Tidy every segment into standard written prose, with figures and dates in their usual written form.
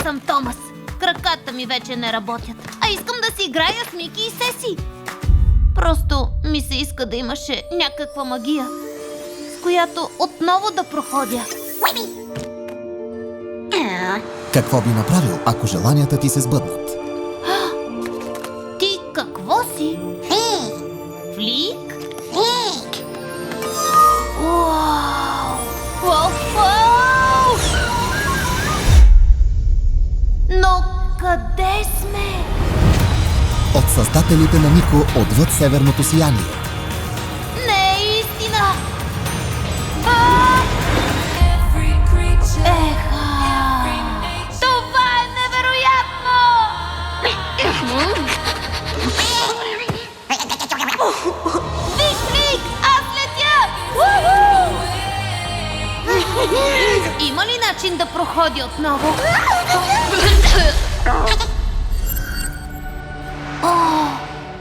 съм Томас. Краката ми вече не работят. А искам да си играя с Мики и Сеси. Просто ми се иска да имаше някаква магия, с която отново да проходя. Какво би направил, ако желанията ти се сбъднат? Ти какво си? Флик? Уау! Уау! Уау! Но къде сме? От създателите на Нико отвъд северното сияние. Не е истина! Това е невероятно! Вик, Вик! Аз летя! Има ли начин да проходи отново? О,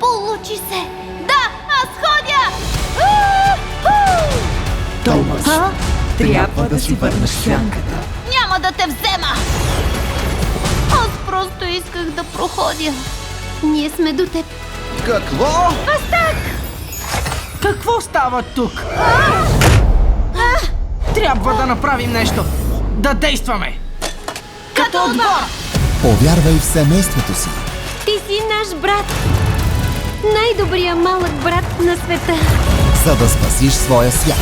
получи се! Да, аз ходя! Томас, трябва да си върнеш сянката. Няма да те взема! Аз просто исках да проходя. Ние сме до теб. Какво? Какво става тук? Трябва да направим нещо. Да действаме. Като отбор. Повярвай в семейството си. Ти си наш брат. Най-добрия малък брат на света. За да спасиш своя свят.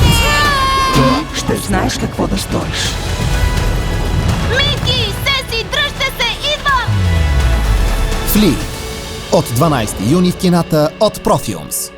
Ти ще знаеш какво да сториш. Мики, Сеси, дръжте се, идвам! Фли. От 12 юни в кината от Профилмс.